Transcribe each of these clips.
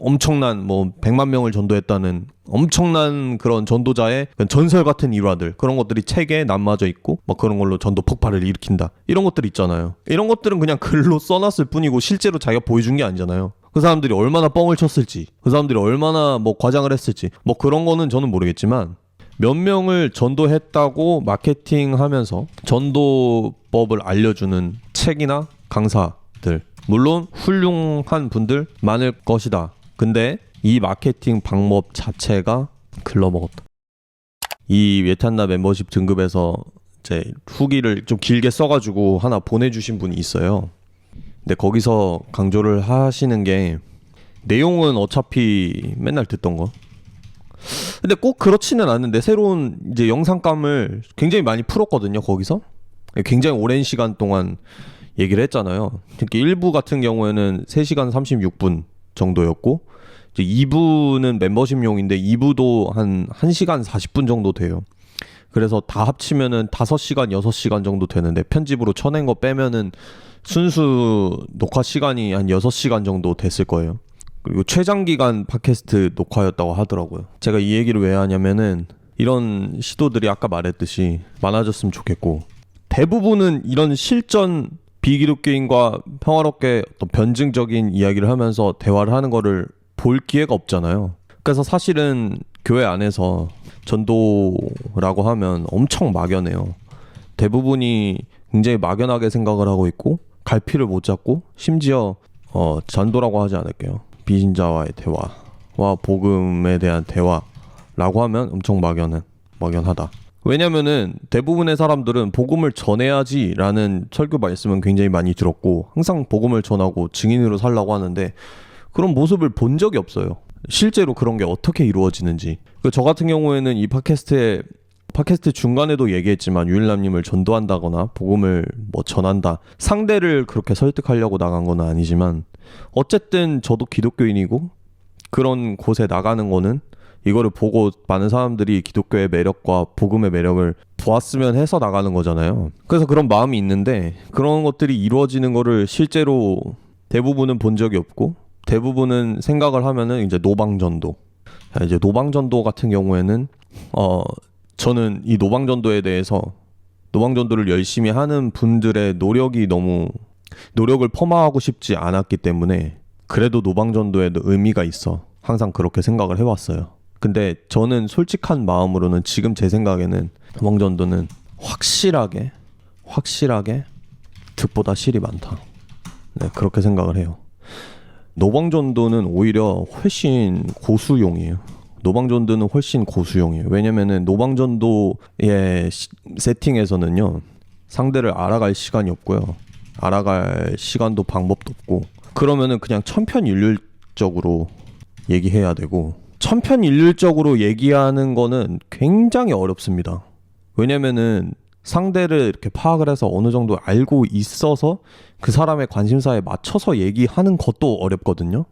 엄청난 뭐 100만 명을 전도했다는 엄청난 그런 전도자의 전설 같은 일화들, 그런 것들이 책에 남아져 있고 막 그런 걸로 전도 폭발을 일으킨다, 이런 것들 있잖아요. 이런 것들은 그냥 글로 써놨을 뿐이고 실제로 자기가 보여준 게 아니잖아요. 그 사람들이 얼마나 뻥을 쳤을지, 그 사람들이 얼마나 뭐 과장을 했을지, 뭐 그런 거는 저는 모르겠지만 몇 명을 전도했다고 마케팅하면서 전도법을 알려주는 책이나 강사들, 물론 훌륭한 분들 많을 것이다. 근데 이 마케팅 방법 자체가 글러먹었다. 이 외탄나 멤버십 등급에서 제 후기를 좀 길게 써가지고 하나 보내주신 분이 있어요. 근데 거기서 강조를 하시는 게, 내용은 어차피 맨날 듣던 거, 근데 꼭 그렇지는 않은데 새로운 이제 영상감을 굉장히 많이 풀었거든요. 거기서 굉장히 오랜 시간 동안 얘기를 했잖아요. 특히 1부 같은 경우에는 3시간 36분 정도였고, 이제 2부는 멤버십용인데 2부도 한 1시간 40분 정도 돼요. 그래서 다 합치면은 5시간 6시간 정도 되는데, 편집으로 쳐낸 거 빼면은 순수 녹화 시간이 한 6시간 정도 됐을 거예요. 그리고 최장기간 팟캐스트 녹화였다고 하더라고요. 제가 이 얘기를 왜 하냐면은, 이런 시도들이 아까 말했듯이 많아졌으면 좋겠고, 대부분은 이런 실전 비기독교인과 평화롭게 어떤 변증적인 이야기를 하면서 대화를 하는 거를 볼 기회가 없잖아요. 그래서 사실은 교회 안에서 전도라고 하면 엄청 막연해요. 대부분이 굉장히 막연하게 생각을 하고 있고, 갈피를 못 잡고, 심지어 전도라고 하지 않을게요. 비신자와의 대화와 복음에 대한 대화라고 하면 엄청 막연하다. 왜냐면은 대부분의 사람들은 복음을 전해야지라는 설교 말씀은 굉장히 많이 들었고, 항상 복음을 전하고 증인으로 살라고 하는데 그런 모습을 본 적이 없어요. 실제로 그런 게 어떻게 이루어지는지. 저 같은 경우에는 이 팟캐스트 중간에도 얘기했지만, 유일남님을 전도한다거나 복음을 뭐 전한다, 상대를 그렇게 설득하려고 나간 건 아니지만, 어쨌든 저도 기독교인이고 그런 곳에 나가는 거는 이거를 보고 많은 사람들이 기독교의 매력과 복음의 매력을 보았으면 해서 나가는 거잖아요. 그래서 그런 마음이 있는데, 그런 것들이 이루어지는 거를 실제로 대부분은 본 적이 없고, 대부분은 생각을 하면은 이제 노방전도. 이제 노방전도 같은 경우에는 저는 이 노방전도에 대해서, 노방전도를 열심히 하는 분들의 노력을 폄하하고 싶지 않았기 때문에, 그래도 노방전도에도 의미가 있어, 항상 그렇게 생각을 해왔어요. 근데 저는 솔직한 마음으로는 지금 제 생각에는 노방전도는 확실하게 득보다 실이 많다. 네, 그렇게 생각을 해요. 노방전도는 오히려 훨씬 고수용이에요. 노방전도는 훨씬 고수용이에요. 왜냐면은 노방전도의 세팅에서는요, 상대를 알아갈 시간이 없고요, 알아갈 시간도 방법도 없고, 그러면은 그냥 천편일률적으로 얘기해야 되고, 천편일률적으로 얘기하는 거는 굉장히 어렵습니다. 왜냐면은 상대를 이렇게 파악을 해서 어느 정도 알고 있어서 그 사람의 관심사에 맞춰서 얘기하는 것도 어렵거든요.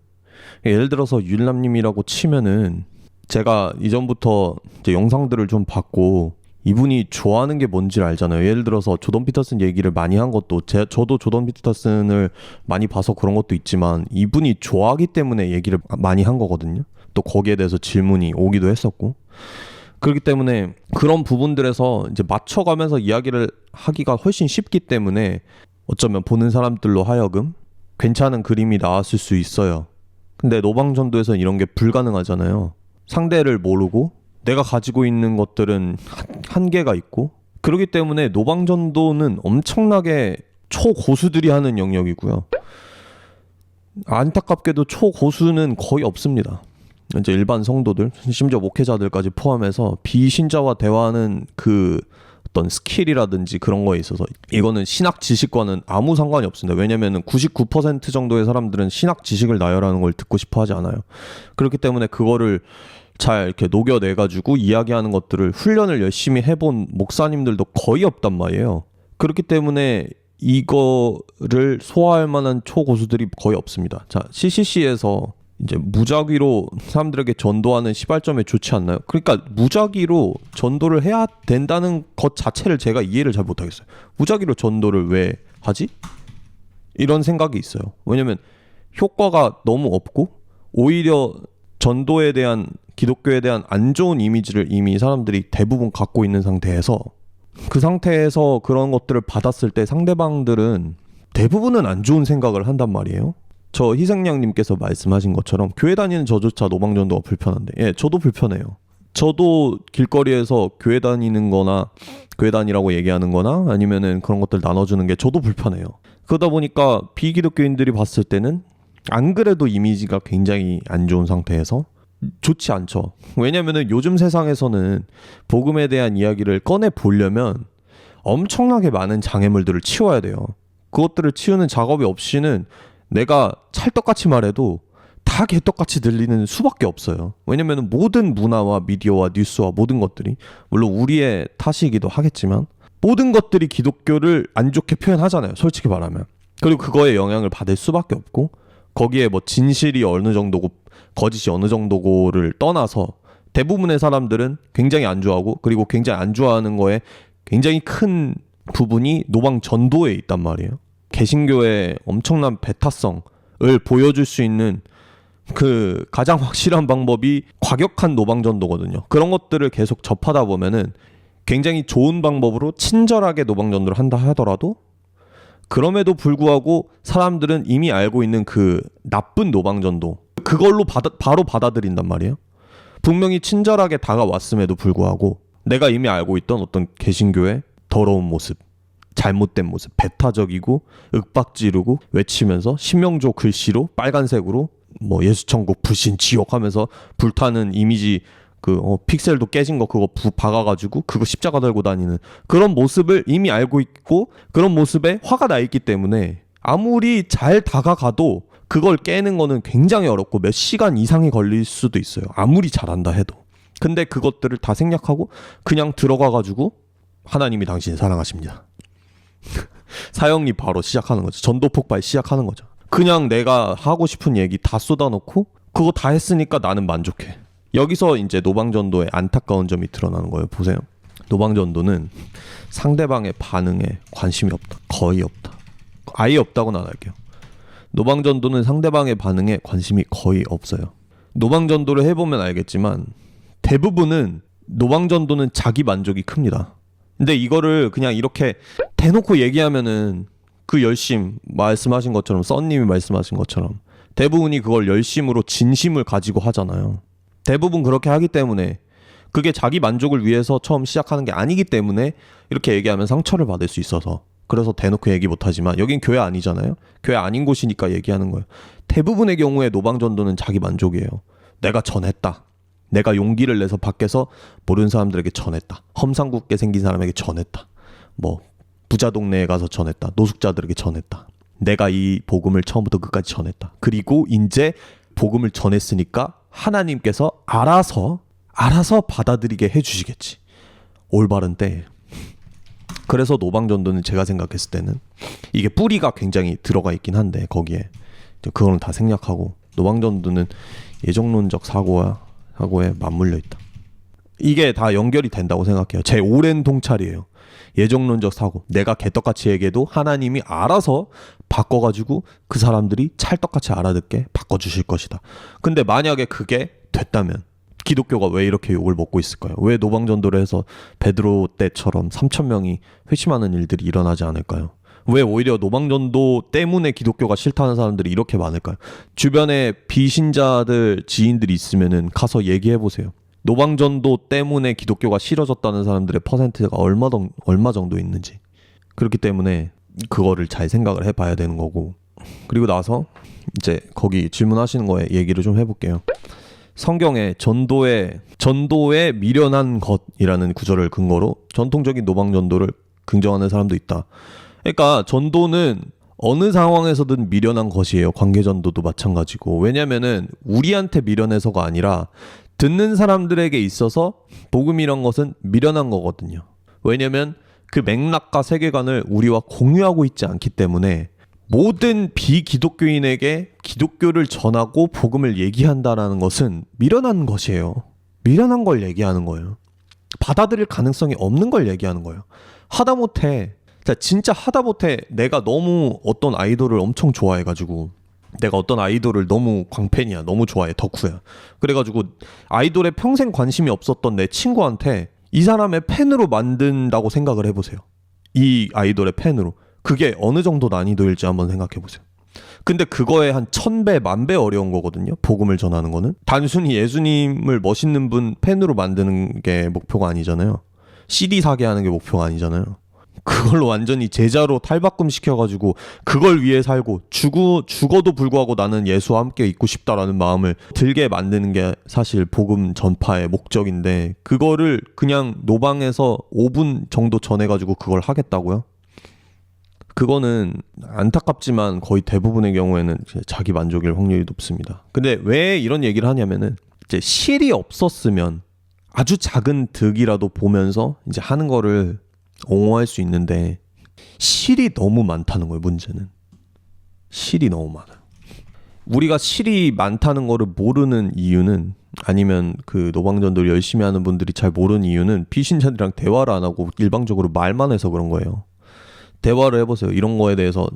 예를 들어서 유일남님이라고 치면은, 제가 이전부터 이제 영상들을 좀 봤고 이분이 좋아하는 게 뭔지를 알잖아요. 예를 들어서 조던 피터슨 얘기를 많이 한 것도, 저도 조던 피터슨을 많이 봐서 그런 것도 있지만, 이분이 좋아하기 때문에 얘기를 많이 한 거거든요. 또 거기에 대해서 질문이 오기도 했었고, 그렇기 때문에 그런 부분들에서 이제 맞춰가면서 이야기를 하기가 훨씬 쉽기 때문에 어쩌면 보는 사람들로 하여금 괜찮은 그림이 나왔을 수 있어요. 근데 노방전도에서는 이런 게 불가능하잖아요. 상대를 모르고 내가 가지고 있는 것들은 한계가 있고, 그렇기 때문에 노방전도는 엄청나게 초고수들이 하는 영역이고요. 안타깝게도 초고수는 거의 없습니다. 이제 일반 성도들, 심지어 목회자들까지 포함해서 비신자와 대화하는 그 어떤 스킬이라든지 그런 거에 있어서, 이거는 신학 지식과는 아무 상관이 없습니다. 왜냐면은 99% 정도의 사람들은 신학 지식을 나열하는 걸 듣고 싶어 하지 않아요. 그렇기 때문에 그거를 잘 이렇게 녹여내가지고 이야기하는 것들을 훈련을 열심히 해본 목사님들도 거의 없단 말이에요. 그렇기 때문에 이거를 소화할 만한 초고수들이 거의 없습니다. 자, CCC에서 이제 무작위로 사람들에게 전도하는 시발점에 좋지 않나요? 그러니까 무작위로 전도를 해야 된다는 것 자체를 제가 이해를 잘 못하겠어요. 무작위로 전도를 왜 하지? 이런 생각이 있어요. 왜냐면 효과가 너무 없고, 오히려 전도에 대한 기독교에 대한 안 좋은 이미지를 이미 사람들이 대부분 갖고 있는 상태에서 그 상태에서 그런 것들을 받았을 때 상대방들은 대부분은 안 좋은 생각을 한단 말이에요. 저 희생양님께서 말씀하신 것처럼 교회 다니는 저조차 노방전도가 불편한데, 예, 저도 불편해요. 저도 길거리에서 교회 다니는 거나 교회 다니라고 얘기하는 거나 아니면은 그런 것들 나눠주는 게 저도 불편해요. 그러다 보니까 비기독교인들이 봤을 때는 안 그래도 이미지가 굉장히 안 좋은 상태에서 좋지 않죠. 왜냐면은 요즘 세상에서는 복음에 대한 이야기를 꺼내 보려면 엄청나게 많은 장애물들을 치워야 돼요. 그것들을 치우는 작업이 없이는 내가 찰떡같이 말해도 다 개떡같이 들리는 수밖에 없어요. 왜냐면 모든 문화와 미디어와 뉴스와 모든 것들이, 물론 우리의 탓이기도 하겠지만 모든 것들이 기독교를 안 좋게 표현하잖아요, 솔직히 말하면. 그리고 그거에 영향을 받을 수밖에 없고, 거기에 뭐 진실이 어느 정도고 거짓이 어느 정도고를 떠나서 대부분의 사람들은 굉장히 안 좋아하고, 그리고 굉장히 안 좋아하는 거에 굉장히 큰 부분이 노방 전도에 있단 말이에요. 개신교의 엄청난 배타성을 보여줄 수 있는 그 가장 확실한 방법이 과격한 노방전도거든요. 그런 것들을 계속 접하다 보면은 굉장히 좋은 방법으로 친절하게 노방전도를 한다 하더라도, 그럼에도 불구하고 사람들은 이미 알고 있는 그 나쁜 노방전도, 그걸로 바로 받아들인단 말이에요. 분명히 친절하게 다가왔음에도 불구하고 내가 이미 알고 있던 어떤 개신교의 더러운 모습, 잘못된 모습, 배타적이고 윽박지르고 외치면서 신명조 글씨로 빨간색으로 뭐 예수천국 불신 지옥 하면서 불타는 이미지, 픽셀도 깨진 거 그거 박아가지고 그거 십자가 들고 다니는 그런 모습을 이미 알고 있고, 그런 모습에 화가 나 있기 때문에 아무리 잘 다가가도 그걸 깨는 거는 굉장히 어렵고 몇 시간 이상이 걸릴 수도 있어요, 아무리 잘한다 해도. 근데 그것들을 다 생략하고 그냥 들어가가지고 하나님이 당신을 사랑하십니다. 사형리 바로 시작하는 거죠. 전도 폭발 시작하는 거죠. 그냥 내가 하고 싶은 얘기 다 쏟아놓고 그거 다 했으니까 나는 만족해. 여기서 이제 노방전도의 안타까운 점이 드러나는 거예요. 보세요. 노방전도는 상대방의 반응에 관심이 없다. 거의 없다. 아예 없다고는 안 할게요. 노방전도는 상대방의 반응에 관심이 거의 없어요. 노방전도를 해보면 알겠지만 대부분은 노방전도는 자기 만족이 큽니다. 근데 이거를 그냥 이렇게 대놓고 얘기하면은 그 열심, 말씀하신 것처럼, 썬님이 말씀하신 것처럼 대부분이 그걸 열심으로 진심을 가지고 하잖아요. 대부분 그렇게 하기 때문에, 그게 자기 만족을 위해서 처음 시작하는 게 아니기 때문에 이렇게 얘기하면 상처를 받을 수 있어서, 그래서 대놓고 얘기 못하지만 여긴 교회 아니잖아요. 교회 아닌 곳이니까 얘기하는 거예요. 대부분의 경우에 노방전도는 자기 만족이에요. 내가 전했다. 내가 용기를 내서 밖에서 모르는 사람들에게 전했다. 험상궂게 생긴 사람에게 전했다. 뭐 부자 동네에 가서 전했다. 노숙자들에게 전했다. 내가 이 복음을 처음부터 끝까지 전했다. 그리고 이제 복음을 전했으니까 하나님께서 알아서 받아들이게 해주시겠지. 올바른 때. 그래서 노방전도는 제가 생각했을 때는 이게 뿌리가 굉장히 들어가 있긴 한데, 거기에 그거는 다 생략하고 노방전도는 예정론적 사고에 맞물려 있다. 이게 다 연결이 된다고 생각해요. 제 오랜 통찰이에요. 예정론적 사고, 내가 개떡같이 얘기해도 하나님이 알아서 바꿔가지고 그 사람들이 찰떡같이 알아듣게 바꿔주실 것이다. 근데 만약에 그게 됐다면 기독교가 왜 이렇게 욕을 먹고 있을까요? 왜 노방전도를 해서 베드로 때처럼 3,000명이 회심하는 일들이 일어나지 않을까요? 왜 오히려 노방전도 때문에 기독교가 싫다는 사람들이 이렇게 많을까요? 주변에 비신자들, 지인들이 있으면은 가서 얘기해보세요. 노방전도 때문에 기독교가 싫어졌다는 사람들의 퍼센트가 얼마 정도 있는지. 그렇기 때문에 그거를 잘 생각을 해봐야 되는 거고. 그리고 나서 이제 거기 질문하시는 거에 얘기를 좀 해볼게요. 성경에 전도에 미련한 것이라는 구절을 근거로 전통적인 노방전도를 긍정하는 사람도 있다. 그러니까 전도는 어느 상황에서든 미련한 것이에요. 관계전도도 마찬가지고. 왜냐면은 우리한테 미련해서가 아니라 듣는 사람들에게 있어서 복음이란 것은 미련한 거거든요. 왜냐면 그 맥락과 세계관을 우리와 공유하고 있지 않기 때문에 모든 비기독교인에게 기독교를 전하고 복음을 얘기한다라는 것은 미련한 것이에요. 미련한 걸 얘기하는 거예요. 받아들일 가능성이 없는 걸 얘기하는 거예요. 하다못해 진짜 하다못해 내가 너무 어떤 아이돌을 엄청 좋아해가지고 내가 어떤 아이돌을 너무 광팬이야, 너무 좋아해, 덕후야. 그래가지고 아이돌에 평생 관심이 없었던 내 친구한테 이 사람의 팬으로 만든다고 생각을 해보세요. 이 아이돌의 팬으로. 그게 어느 정도 난이도일지 한번 생각해보세요. 근데 그거에 한 1000배, 10,000배 어려운 거거든요. 복음을 전하는 거는. 단순히 예수님을 멋있는 분 팬으로 만드는 게 목표가 아니잖아요. CD 사게 하는 게 목표가 아니잖아요. 그걸로 완전히 제자로 탈바꿈 시켜가지고 그걸 위해 살고 죽어도 불구하고 나는 예수와 함께 있고 싶다라는 마음을 들게 만드는 게 사실 복음 전파의 목적인데, 그거를 그냥 노방에서 5분 정도 전해가지고 그걸 하겠다고요? 그거는 안타깝지만 거의 대부분의 경우에는 자기 만족일 확률이 높습니다. 근데 왜 이런 얘기를 하냐면은 이제 실이 없었으면 아주 작은 득이라도 보면서 이제 하는 거를 옹호할 수 있는데, 실이 너무 많다는 거예요. 문제는 실이 너무 많아요. 우리가 실이 많다는 거를 모르는 이유는, 아니면 그 노방전도를 열심히 하는 분들이 잘 모르는 이유는 비신자들이랑 대화를 안 하고 일방적으로 말만 해서 그런 거예요. 대화를 해보세요. 이런 거에 대해서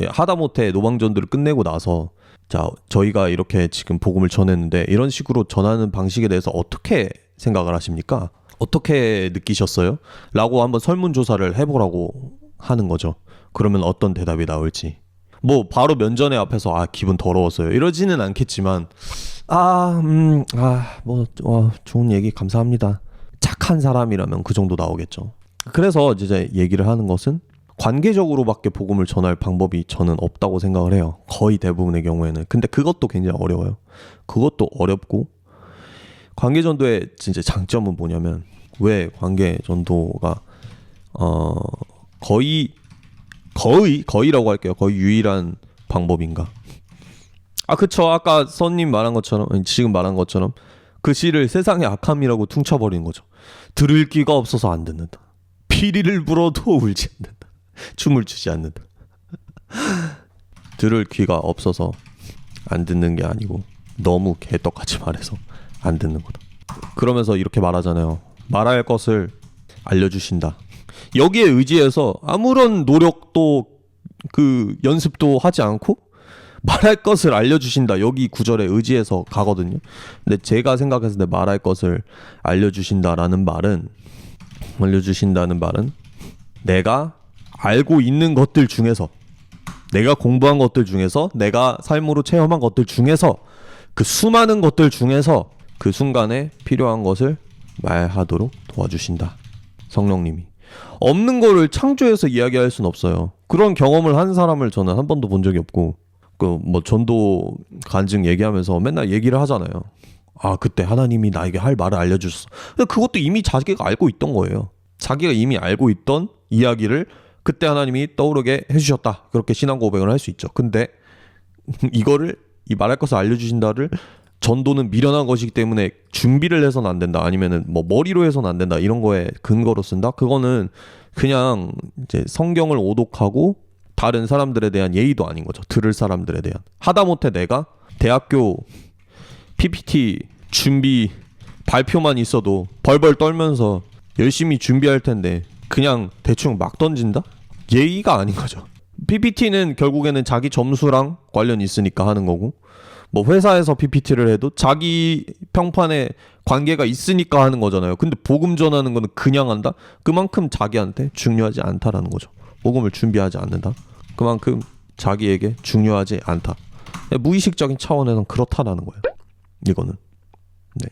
하다못해 노방전도를 끝내고 나서, 자, 저희가 이렇게 지금 복음을 전했는데 이런 식으로 전하는 방식에 대해서 어떻게 생각을 하십니까? 어떻게 느끼셨어요? 라고 한번 설문조사를 해보라고 하는 거죠. 그러면 어떤 대답이 나올지. 뭐 바로 면전에 앞에서 기분 더러웠어요 이러지는 않겠지만, 좋은 얘기 감사합니다, 착한 사람이라면 그 정도 나오겠죠. 그래서 이제 얘기를 하는 것은 관계적으로밖에 복음을 전할 방법이 저는 없다고 생각을 해요. 거의 대부분의 경우에는. 근데 그것도 굉장히 어려워요. 그것도 어렵고, 관계전도의 진짜 장점은 뭐냐면, 왜 관계전도가 거의라고 할게요. 거의 유일한 방법인가? 그쵸. 아까 선님 말한 것처럼, 지금 말한 것처럼 그 시를 세상의 악함이라고 퉁쳐버리는 거죠. 들을 귀가 없어서 안 듣는다. 피리를 불어도 울지 않는다. 춤을 추지 않는다. 들을 귀가 없어서 안 듣는 게 아니고 너무 개떡같이 말해서 안 듣는 거다. 그러면서 이렇게 말하잖아요. 말할 것을 알려주신다. 여기에 의지해서 아무런 노력도 연습도 하지 않고 말할 것을 알려주신다. 여기 구절에 의지해서 가거든요. 근데 제가 생각했을 때 말할 것을 알려주신다는 말은 내가 알고 있는 것들 중에서, 내가 공부한 것들 중에서, 내가 삶으로 체험한 것들 중에서, 그 수많은 것들 중에서 그 순간에 필요한 것을 말하도록 도와주신다. 성령님이. 없는 거를 창조해서 이야기할 수는 없어요. 그런 경험을 한 사람을 저는 한 번도 본 적이 없고, 전도 간증 얘기하면서 맨날 얘기를 하잖아요. 그때 하나님이 나에게 할 말을 알려주셨어. 근데 그것도 이미 자기가 알고 있던 거예요. 자기가 이미 알고 있던 이야기를 그때 하나님이 떠오르게 해주셨다. 그렇게 신앙 고백을 할 수 있죠. 근데 이 말할 것을 알려주신다를, 전도는 미련한 것이기 때문에 준비를 해서는 안 된다, 아니면은 머리로 해서는 안 된다, 이런 거에 근거로 쓴다. 그거는 그냥 이제 성경을 오독하고 다른 사람들에 대한 예의도 아닌 거죠. 들을 사람들에 대한. 하다못해 내가 대학교 PPT 준비 발표만 있어도 벌벌 떨면서 열심히 준비할 텐데 그냥 대충 막 던진다? 예의가 아닌 거죠. PPT는 결국에는 자기 점수랑 관련 있으니까 하는 거고, 회사에서 PPT를 해도 자기 평판에 관계가 있으니까 하는 거잖아요. 근데 복음 전하는 거는 그냥 한다? 그만큼 자기한테 중요하지 않다라는 거죠. 복음을 준비하지 않는다? 그만큼 자기에게 중요하지 않다. 무의식적인 차원에서는 그렇다라는 거예요. 이거는. 네.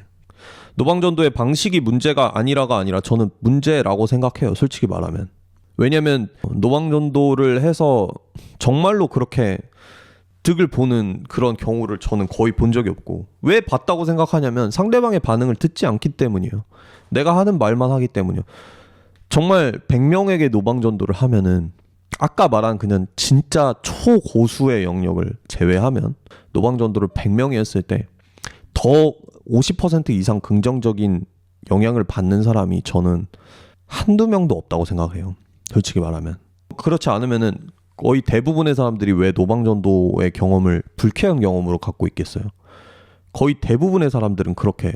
노방전도의 방식이 문제가 아니라가 아니라 저는 문제라고 생각해요. 솔직히 말하면. 왜냐면 노방전도를 해서 정말로 그렇게 득을 보는 그런 경우를 저는 거의 본 적이 없고, 왜 봤다고 생각하냐면 상대방의 반응을 듣지 않기 때문이에요. 내가 하는 말만 하기 때문이에요. 정말 100명에게 노방전도를 하면은, 아까 말한 그냥 진짜 초고수의 영역을 제외하면 노방전도를 100명이 했을 때 더 50% 이상 긍정적인 영향을 받는 사람이 저는 한두 명도 없다고 생각해요. 솔직히 말하면. 그렇지 않으면은 거의 대부분의 사람들이 왜 노방전도의 경험을 불쾌한 경험으로 갖고 있겠어요? 거의 대부분의 사람들은 그렇게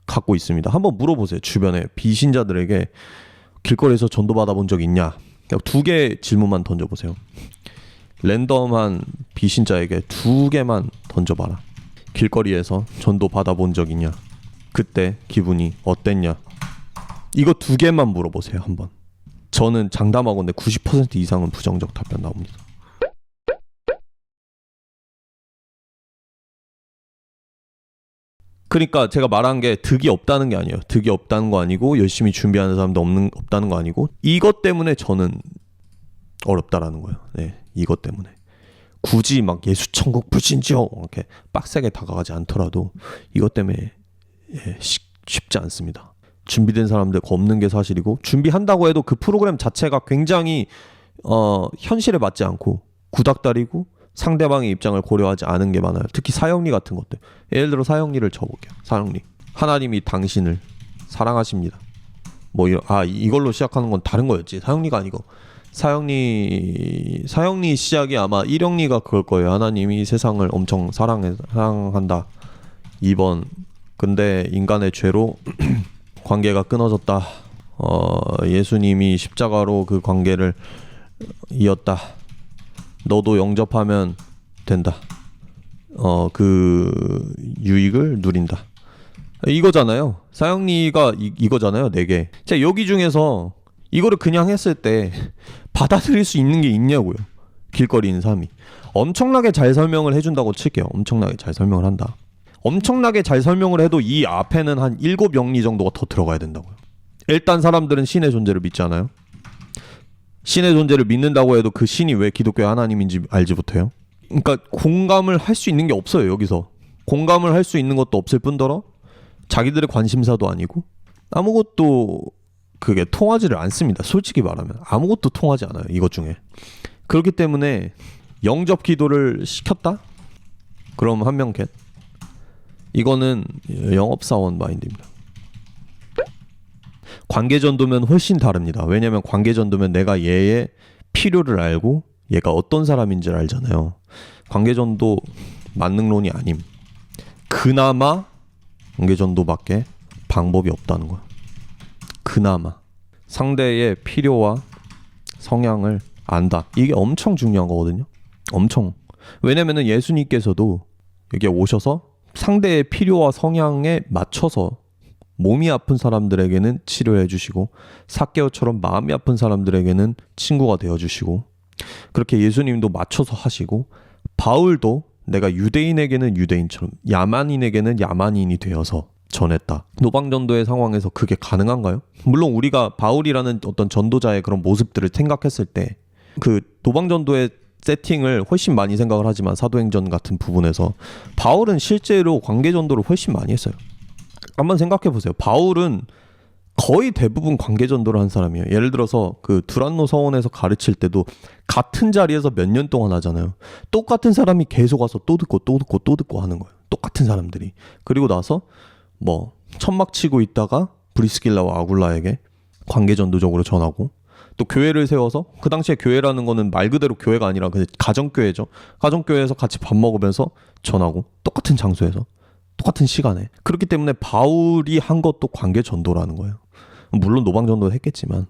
갖고 있습니다. 한번 물어보세요. 주변에 비신자들에게 길거리에서 전도받아 본 적 있냐? 2개 질문만 던져보세요. 랜덤한 비신자에게 2개만 던져봐라. 길거리에서 전도 받아본 적 있냐? 그때 기분이 어땠냐? 이거 2개만 물어보세요. 한번. 저는 장담하건대 90% 이상은 부정적 답변 나옵니다. 그러니까 제가 말한 게 득이 없다는 게 아니에요. 득이 없다는 거 아니고 열심히 준비하는 사람도 없다는 거 아니고 이것 때문에 저는 어렵다라는 거예요. 네, 이것 때문에. 굳이 막 예수 천국 불신지요 이렇게 빡세게 다가가지 않더라도 이것 때문에 쉽지 않습니다. 준비된 사람들 없는 게 사실이고 준비한다고 해도 그 프로그램 자체가 굉장히 현실에 맞지 않고 구닥다리고 상대방의 입장을 고려하지 않은 게 많아요. 특히 사형리 같은 것들. 예를 들어 사형리를 쳐볼게요. 사형리. 하나님이 당신을 사랑하십니다. 뭐 이걸로 시작하는 건 다른 거였지. 사형리가 아니고 사형리 시작이 아마 1형리가 그걸 거예요. 하나님이 세상을 엄청 사랑한다. 2번 근데 인간의 죄로 관계가 끊어졌다. 예수님이 십자가로 그 관계를 이었다. 너도 영접하면 된다. 그 유익을 누린다. 이거잖아요. 사형리가 이거잖아요. 4개. 자, 여기 중에서 이거를 그냥 했을 때 받아들일 수 있는 게 있냐고요. 길거리인 사람이. 엄청나게 잘 설명을 해준다고 칠게요. 엄청나게 잘 설명을 한다. 엄청나게 잘 설명을 해도 이 앞에는 한 7영리 정도가 더 들어가야 된다고요. 일단 사람들은 신의 존재를 믿지 않아요? 신의 존재를 믿는다고 해도 그 신이 왜 기독교의 하나님인지 알지 못해요? 그러니까 공감을 할 수 있는 게 없어요. 여기서 공감을 할 수 있는 것도 없을 뿐더러 자기들의 관심사도 아니고 아무것도 그게 통하지를 않습니다. 솔직히 말하면 아무것도 통하지 않아요. 이것 중에. 그렇기 때문에 영접 기도를 시켰다? 그럼 한 명 겟. 이거는 영업사원 마인드입니다. 관계전도면 훨씬 다릅니다. 왜냐면 관계전도면 내가 얘의 필요를 알고 얘가 어떤 사람인지를 알잖아요. 관계전도 만능론이 아님. 그나마 관계전도밖에 방법이 없다는 거야. 그나마 상대의 필요와 성향을 안다. 이게 엄청 중요한 거거든요. 엄청. 왜냐면은 예수님께서도 여기에 오셔서 상대의 필요와 성향에 맞춰서 몸이 아픈 사람들에게는 치료해 주시고 삭개오처럼 마음이 아픈 사람들에게는 친구가 되어 주시고 그렇게 예수님도 맞춰서 하시고 바울도 내가 유대인에게는 유대인처럼 야만인에게는 야만인이 되어서 전했다. 노방전도의 상황에서 그게 가능한가요? 물론 우리가 바울이라는 어떤 전도자의 그런 모습들을 생각했을 때 그 노방전도의 세팅을 훨씬 많이 생각을 하지만 사도행전 같은 부분에서 바울은 실제로 관계전도를 훨씬 많이 했어요. 한번 생각해 보세요. 바울은 거의 대부분 관계전도를 한 사람이에요. 예를 들어서 그 두란노 서원에서 가르칠 때도 같은 자리에서 몇 년 동안 하잖아요. 똑같은 사람이 계속 와서 또 듣고 또 듣고 또 듣고 하는 거예요. 똑같은 사람들이. 그리고 나서 뭐 천막 치고 있다가 브리스길라와 아굴라에게 관계전도적으로 전하고 또 교회를 세워서 그 당시에 교회라는 거는 말 그대로 교회가 아니라 그냥 가정교회죠. 가정교회에서 같이 밥 먹으면서 전하고 똑같은 장소에서 똑같은 시간에. 그렇기 때문에 바울이 한 것도 관계 전도라는 거예요. 물론 노방 전도도 했겠지만.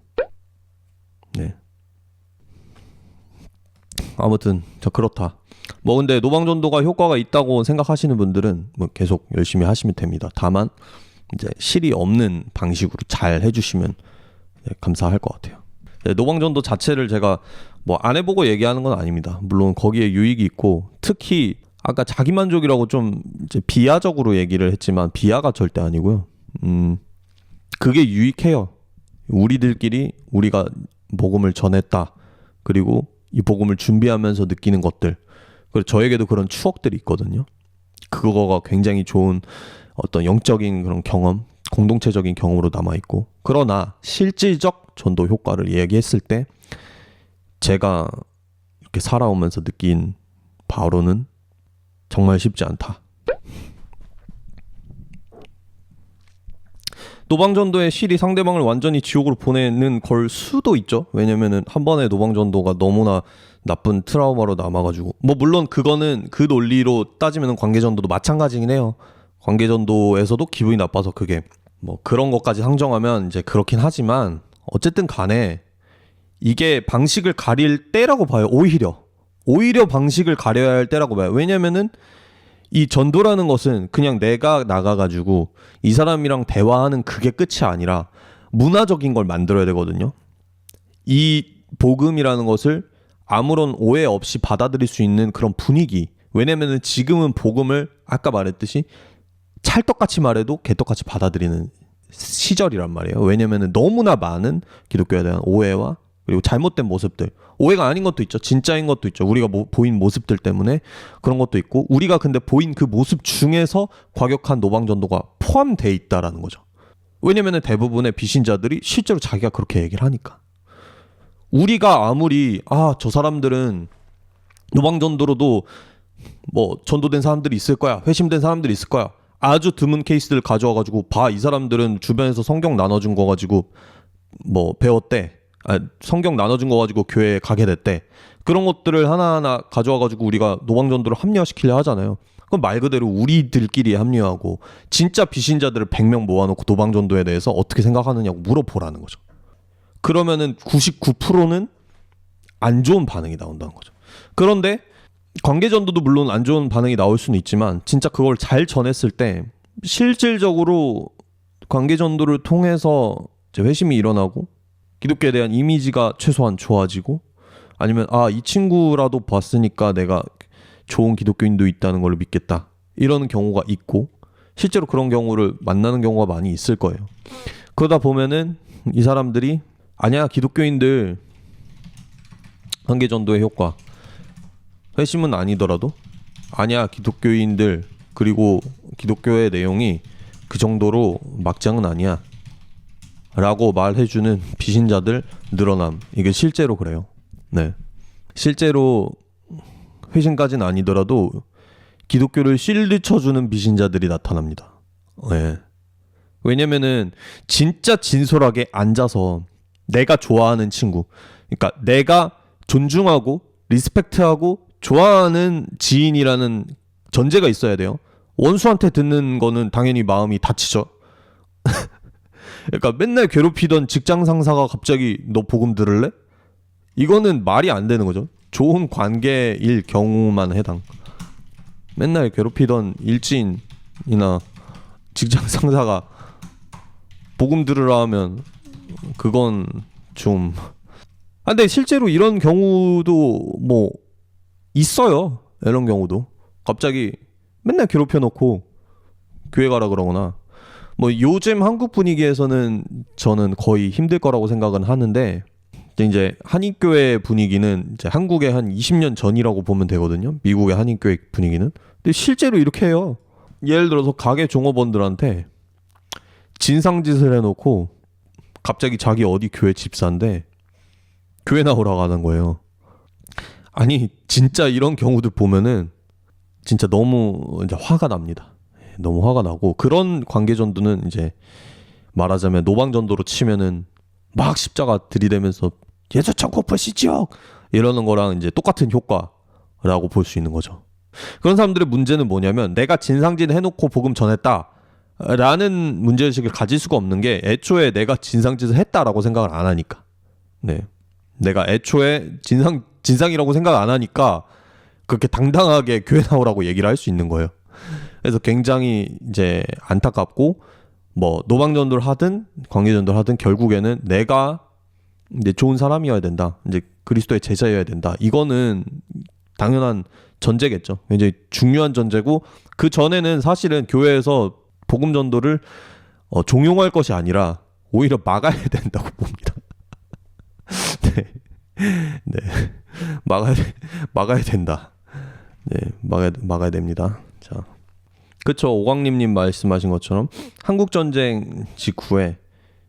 네. 아무튼 저 그렇다. 뭐 근데 노방 전도가 효과가 있다고 생각하시는 분들은 뭐 계속 열심히 하시면 됩니다. 다만 이제 실이 없는 방식으로 잘 해주시면 감사할 것 같아요. 노방 전도 자체를 제가 뭐 안 해보고 얘기하는 건 아닙니다. 물론 거기에 유익이 있고 특히 아까 자기만족이라고 좀 이제 비하적으로 얘기를 했지만 비하가 절대 아니고요. 그게 유익해요. 우리들끼리 우리가 복음을 전했다. 그리고 이 복음을 준비하면서 느끼는 것들. 그리고 저에게도 그런 추억들이 있거든요. 그거가 굉장히 좋은 어떤 영적인 그런 경험, 공동체적인 경험으로 남아있고. 그러나 실질적 전도 효과를 얘기했을 때 제가 이렇게 살아오면서 느낀 바로는 정말 쉽지 않다. 노방전도의 실이 상대방을 완전히 지옥으로 보내는 걸 수도 있죠. 왜냐면은 한 번의 노방전도가 너무나 나쁜 트라우마로 남아가지고 뭐 물론 그거는 그 논리로 따지면 관계전도도 마찬가지긴 해요. 관계전도에서도 기분이 나빠서 그게 뭐 그런 것까지 상정하면 이제 그렇긴 하지만 어쨌든 간에 이게 방식을 가릴 때라고 봐요. 오히려 오히려 방식을 가려야 할 때라고 봐요. 왜냐면은 이 전도라는 것은 그냥 내가 나가가지고 이 사람이랑 대화하는 그게 끝이 아니라 문화적인 걸 만들어야 되거든요. 이 복음이라는 것을 아무런 오해 없이 받아들일 수 있는 그런 분위기. 왜냐면은 지금은 복음을 아까 말했듯이 찰떡같이 말해도 개떡같이 받아들이는 시절이란 말이에요. 왜냐면은 너무나 많은 기독교에 대한 오해와 그리고 잘못된 모습들, 오해가 아닌 것도 있죠. 진짜인 것도 있죠. 우리가 보인 모습들 때문에 그런 것도 있고, 우리가 근데 보인 그 모습 중에서 과격한 노방전도가 포함돼 있다라는 거죠. 왜냐면은 대부분의 비신자들이 실제로 자기가 그렇게 얘기를 하니까. 우리가 아무리 저 사람들은 노방전도로도 뭐 전도된 사람들이 있을 거야, 회심된 사람들이 있을 거야, 아주 드문 케이스들 가져와가지고 이 사람들은 주변에서 성경 나눠준 거 가지고 뭐 배웠대, 성경 나눠준 거 가지고 교회에 가게 됐대, 그런 것들을 하나하나 가져와가지고 우리가 노방전도를 합리화시키려 하잖아요. 그럼 말 그대로 우리들끼리 합리화하고 진짜 비신자들을 100명 모아놓고 노방전도에 대해서 어떻게 생각하느냐고 물어보라는 거죠. 그러면은 99%는 안 좋은 반응이 나온다는 거죠. 그런데 관계전도도 물론 안 좋은 반응이 나올 수는 있지만 진짜 그걸 잘 전했을 때 실질적으로 관계전도를 통해서 이제 회심이 일어나고 기독교에 대한 이미지가 최소한 좋아지고, 아니면 이 친구라도 봤으니까 내가 좋은 기독교인도 있다는 걸 믿겠다, 이런 경우가 있고, 실제로 그런 경우를 만나는 경우가 많이 있을 거예요. 그러다 보면은 이 사람들이 아니야, 기독교인들 관계전도의 효과 회심은 아니더라도 아니야, 기독교인들 그리고 기독교의 내용이 그 정도로 막장은 아니야 라고 말해주는 비신자들 늘어남. 이게 실제로 그래요. 네, 실제로 회심까지는 아니더라도 기독교를 실드 쳐주는 비신자들이 나타납니다. 네. 왜냐면은 진짜 진솔하게 앉아서 내가 좋아하는 친구, 그러니까 내가 존중하고 리스펙트하고 좋아하는 지인이라는 전제가 있어야 돼요. 원수한테 듣는 거는 당연히 마음이 다치죠. 그러니까 맨날 괴롭히던 직장 상사가 갑자기 너 복음 들을래? 이거는 말이 안 되는 거죠. 좋은 관계일 경우만 해당. 맨날 괴롭히던 일진이나 직장 상사가 복음 들으라 하면 그건 좀... 근데 실제로 이런 경우도 뭐 있어요. 이런 경우도 갑자기 맨날 괴롭혀놓고 교회 가라 그러거나, 뭐 요즘 한국 분위기에서는 저는 거의 힘들 거라고 생각은 하는데, 이제 한인교회 분위기는 이제 한국의 한 20년 전이라고 보면 되거든요. 미국의 한인교회 분위기는. 근데 실제로 이렇게 해요. 예를 들어서 가게 종업원들한테 진상짓을 해놓고 갑자기 자기 어디 교회 집사인데 교회 나오라고 하는 거예요. 아니 진짜 이런 경우들 보면은 진짜 너무 이제 화가 납니다. 너무 화가 나고, 그런 관계전도는 이제 말하자면 노방전도로 치면은 막 십자가 들이대면서 예수 천국 보시지요 이러는 거랑 이제 똑같은 효과라고 볼 수 있는 거죠. 그런 사람들의 문제는 뭐냐면 내가 진상짓 해놓고 복음 전했다 라는 문제의식을 가질 수가 없는 게, 애초에 내가 진상짓을 했다라고 생각을 안 하니까. 네, 내가 애초에 진상이라고 생각 안 하니까 그렇게 당당하게 교회 나오라고 얘기를 할 수 있는 거예요. 그래서 굉장히 이제 안타깝고, 뭐 노방전도를 하든 관계전도를 하든 결국에는 내가 이제 좋은 사람이어야 된다, 이제 그리스도의 제자여야 된다, 이거는 당연한 전제겠죠. 굉장히 중요한 전제고, 그 전에는 사실은 교회에서 복음 전도를 종용할 것이 아니라 오히려 막아야 된다고 봅니다. 네, 네, 막아야 된다. 네, 막아야 됩니다. 자, 그쵸. 오광림님 말씀하신 것처럼 한국 전쟁 직후에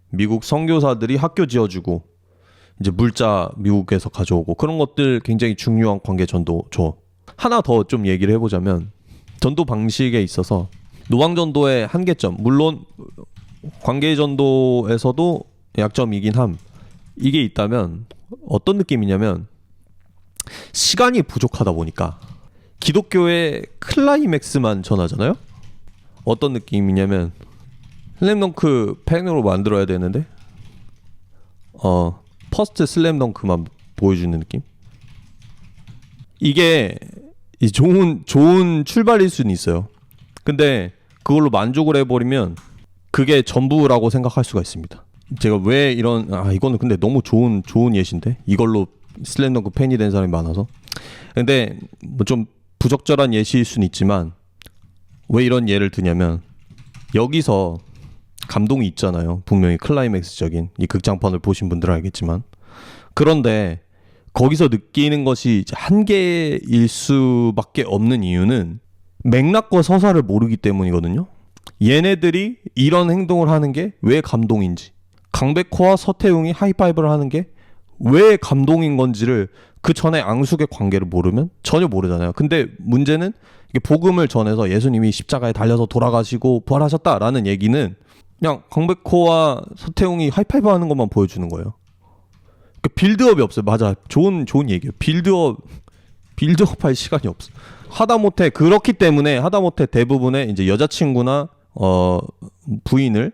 미국 선교사들이 학교 지어주고 이제 물자 미국에서 가져오고, 그런 것들 굉장히 중요한 관계 전도죠. 하나 더 좀 얘기를 해보자면, 전도 방식에 있어서 노방전도의 한계점, 물론 관계전도에서도 약점이긴 함, 이게 있다면 어떤 느낌이냐면, 시간이 부족하다 보니까 기독교의 클라이맥스만 전하잖아요. 어떤 느낌이냐면 슬램덩크 팬으로 만들어야 되는데 퍼스트 슬램덩크만 보여주는 느낌? 이게 좋은 출발일 수는 있어요. 근데 그걸로 만족을 해버리면 그게 전부라고 생각할 수가 있습니다. 제가 왜 이거는 근데 너무 좋은 예시인데 이걸로 슬램덩크 팬이 된 사람이 많아서. 근데 뭐 좀 부적절한 예시일 수는 있지만 왜 이런 예를 드냐면 여기서 감동이 있잖아요. 분명히 클라이맥스적인 이 극장판을 보신 분들은 알겠지만, 그런데 거기서 느끼는 것이 이제 한계일 수밖에 없는 이유는 맥락과 서사를 모르기 때문이거든요. 얘네들이 이런 행동을 하는 게 왜 감동인지, 강백호와 서태웅이 하이파이브를 하는 게 왜 감동인 건지를 그 전에 앙숙의 관계를 모르면 전혀 모르잖아요. 근데 문제는 이게 복음을 전해서 예수님이 십자가에 달려서 돌아가시고 부활하셨다라는 얘기는 그냥 강백호와 서태웅이 하이파이브 하는 것만 보여주는 거예요. 그 빌드업이 없어요. 맞아. 좋은 얘기예요. 빌드업 할 시간이 없어. 하다못해 그렇기 때문에 하다못해 대부분의 이제 여자친구나 부인을,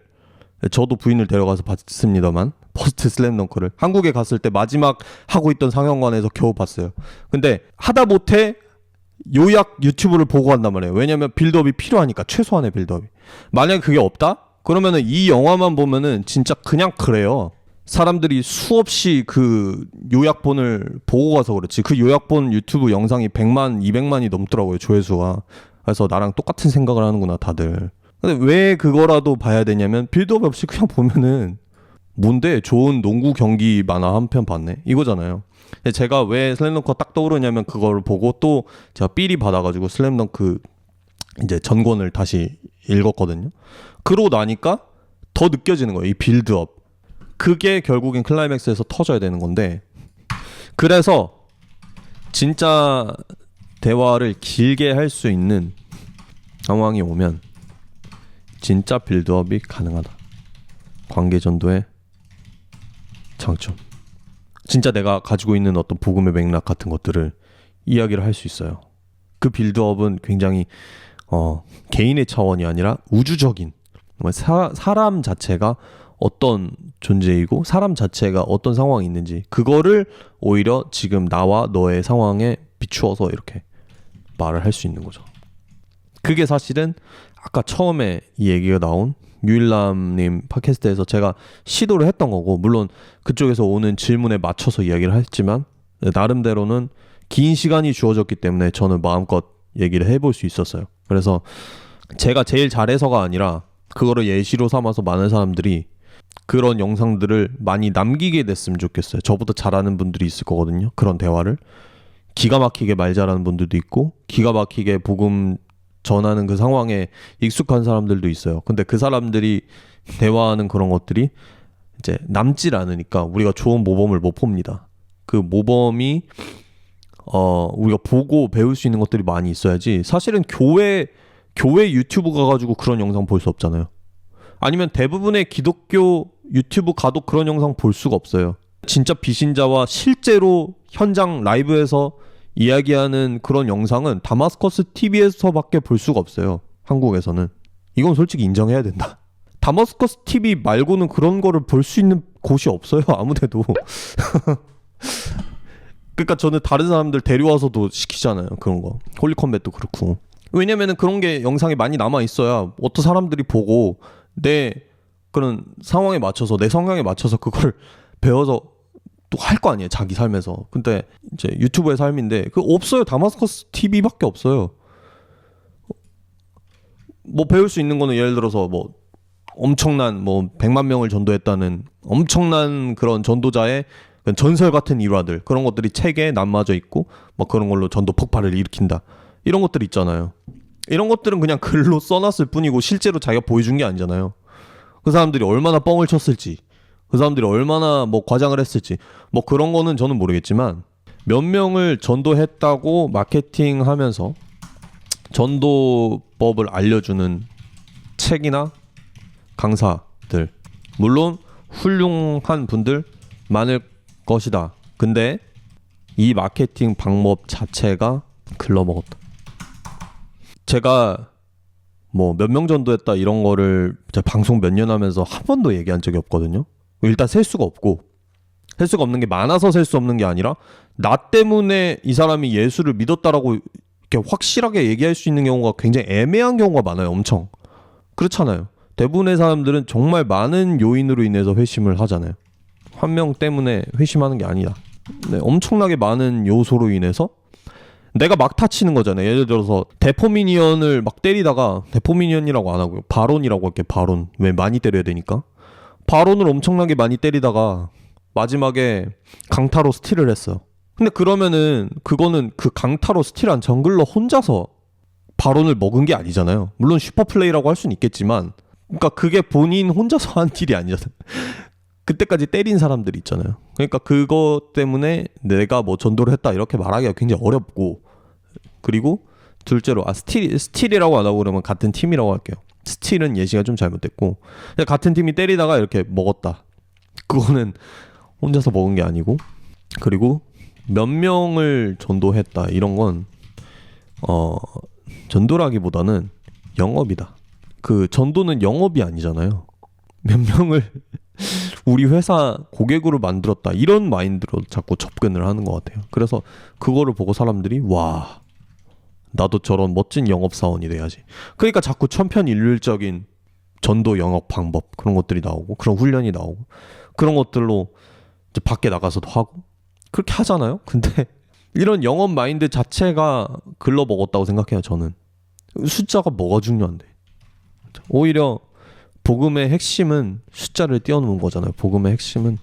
저도 부인을 데려가서 봤습니다만 퍼스트 슬램덩크를 한국에 갔을 때 마지막 하고 있던 상영관에서 겨우 봤어요. 근데 하다못해 요약 유튜브를 보고 한단 말이에요. 왜냐면 빌드업이 필요하니까, 최소한의 빌드업이. 만약에 그게 없다? 그러면은 이 영화만 보면은 진짜 그냥 그래요. 사람들이 수없이 그 요약본을 보고 가서 그렇지, 그 요약본 유튜브 영상이 100만, 200만이 넘더라고요, 조회수가. 그래서 나랑 똑같은 생각을 하는구나 다들. 근데 왜 그거라도 봐야 되냐면 빌드업 없이 그냥 보면은 뭔데 좋은 농구 경기 만화 한 편 봤네 이거잖아요. 제가 왜 슬램덩크가 딱 떠오르냐면 그걸 보고 또 제가 삘이 받아가지고 슬램덩크 이제 전권을 다시 읽었거든요. 그러고 나니까 더 느껴지는 거예요, 이 빌드업. 그게 결국엔 클라이맥스에서 터져야 되는 건데, 그래서 진짜 대화를 길게 할 수 있는 상황이 오면 진짜 빌드업이 가능하다. 관계 전도의 장점. 진짜 내가 가지고 있는 어떤 복음의 맥락 같은 것들을 이야기를 할 수 있어요. 그 빌드업은 굉장히 개인의 차원이 아니라 우주적인, 사람 자체가 어떤 존재이고 사람 자체가 어떤 상황이 있는지, 그거를 오히려 지금 나와 너의 상황에 비추어서 이렇게 말을 할 수 있는 거죠. 그게 사실은 아까 처음에 이 얘기가 나온 유일남님 팟캐스트에서 제가 시도를 했던 거고, 물론 그쪽에서 오는 질문에 맞춰서 이야기를 했지만 나름대로는 긴 시간이 주어졌기 때문에 저는 마음껏 얘기를 해볼 수 있었어요. 그래서 제가 제일 잘해서가 아니라 그거를 예시로 삼아서 많은 사람들이 그런 영상들을 많이 남기게 됐으면 좋겠어요. 저보다 잘하는 분들이 있을 거거든요. 그런 대화를 기가 막히게 말 잘하는 분들도 있고 기가 막히게 복음 전하는 그 상황에 익숙한 사람들도 있어요. 근데 그 사람들이 대화하는 그런 것들이 이제 남질 않으니까 우리가 좋은 모범을 못 봅니다. 그 모범이 우리가 보고 배울 수 있는 것들이 많이 있어야지. 사실은 교회 유튜브 가가지고 그런 영상 볼 수 없잖아요. 아니면 대부분의 기독교 유튜브 가도 그런 영상 볼 수가 없어요. 진짜 비신자와 실제로 현장 라이브에서 이야기하는 그런 영상은 다마스커스 TV에서밖에 볼 수가 없어요. 한국에서는. 이건 솔직히 인정해야 된다. 다마스커스 TV 말고는 그런 거를 볼 수 있는 곳이 없어요. 아무데도. 그러니까 저는 다른 사람들 데려와서도 시키잖아요. 그런 거. 홀리컴뱃도 그렇고. 왜냐면은 그런 게 영상이 많이 남아 있어야 어떤 사람들이 보고 내 그런 상황에 맞춰서, 내 성향에 맞춰서 그걸 배워서 또 할 거 아니에요, 자기 삶에서. 근데 이제 유튜브의 삶인데 그 없어요. 다마스커스 TV밖에 없어요. 뭐 배울 수 있는 거는 예를 들어서 뭐 엄청난 100만 명을 전도했다는 엄청난 그런 전도자의 전설 같은 일화들, 그런 것들이 책에 남아져 있고 막 그런 걸로 전도 폭발을 일으킨다, 이런 것들 있잖아요. 이런 것들은 그냥 글로 써놨을 뿐이고 실제로 자기가 보여준 게 아니잖아요. 그 사람들이 얼마나 뻥을 쳤을지, 그 사람들이 얼마나 과장을 했을지, 그런 거는 저는 모르겠지만 몇 명을 전도했다고 마케팅하면서 전도법을 알려주는 책이나 강사들, 물론 훌륭한 분들 많을 것이다. 근데 이 마케팅 방법 자체가 글러먹었다. 제가 몇 명 전도했다 이런 거를 제가 방송 몇 년 하면서 한 번도 얘기한 적이 없거든요. 일단 셀 수가 없고, 셀 수가 없는 게 많아서 셀 수 없는 게 아니라 나 때문에 이 사람이 예수를 믿었다라고 이렇게 확실하게 얘기할 수 있는 경우가 굉장히 애매한 경우가 많아요. 엄청. 그렇잖아요. 대부분의 사람들은 정말 많은 요인으로 인해서 회심을 하잖아요. 한 명 때문에 회심하는 게 아니다. 네, 엄청나게 많은 요소로 인해서 내가 막 다치는 거잖아요. 예를 들어서 데포미니언을 막 때리다가, 데포미니언이라고 안 하고요, 바론이라고 할게. 바론. 왜 많이 때려야 되니까. 바론을 엄청나게 많이 때리다가 마지막에 강타로 스틸을 했어요. 근데 그러면은 그거는 그 강타로 스틸한 정글러 혼자서 바론을 먹은 게 아니잖아요. 물론 슈퍼플레이라고 할 수는 있겠지만, 그러니까 그게 본인 혼자서 한 딜이 아니잖아요. 그때까지 때린 사람들이 있잖아요. 그러니까 그것 때문에 내가 뭐 전도를 했다 이렇게 말하기가 굉장히 어렵고, 그리고 둘째로 스틸이라고 안 하고 그러면 같은 팀이라고 할게요. 스틸은 예시가 좀 잘못됐고, 같은 팀이 때리다가 이렇게 먹었다. 그거는 혼자서 먹은 게 아니고, 그리고 몇 명을 전도했다 이런 건 전도라기보다는 영업이다. 그 전도는 영업이 아니잖아요. 몇 명을 우리 회사 고객으로 만들었다 이런 마인드로 자꾸 접근을 하는 것 같아요. 그래서 그거를 보고 사람들이 와, 나도 저런 멋진 영업사원이 돼야지. 그러니까 자꾸 천편일률적인 전도 영업 방법, 그런 것들이 나오고, 그런 훈련이 나오고, 그런 것들로 이제 밖에 나가서도 하고 그렇게 하잖아요. 근데 이런 영업 마인드 자체가 글러먹었다고 생각해요. 저는 숫자가 뭐가 중요한데. 오히려 복음의 핵심은 숫자를 뛰어넘는 거잖아요. 복음의 핵심은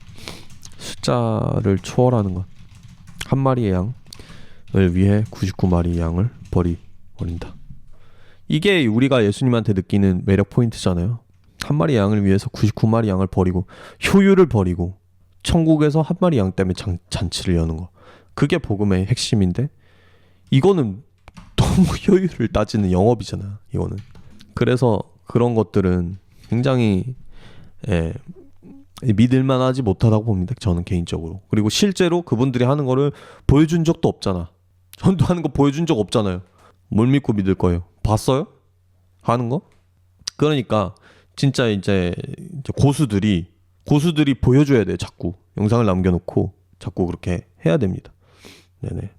숫자를 초월하는 것. 한 마리의 양을 위해 99마리의 양을 버린다. 이게 우리가 예수님한테 느끼는 매력 포인트잖아요. 한 마리 양을 위해서 99마리 양을 버리고, 효율을 버리고 천국에서 한 마리 양 때문에 잔치를 여는 거. 그게 복음의 핵심인데, 이거는 너무 효율을 따지는 영업이잖아. 이거는. 그래서 그런 것들은 굉장히 믿을만하지 못하다고 봅니다. 저는 개인적으로. 그리고 실제로 그분들이 하는 거를 보여준 적도 없잖아. 전도하는 거 보여준 적 없잖아요. 뭘 믿고 믿을 거예요? 봤어요? 하는 거? 그러니까 진짜 이제 고수들이 보여줘야 돼. 자꾸 영상을 남겨놓고 자꾸 그렇게 해야 됩니다. 네네.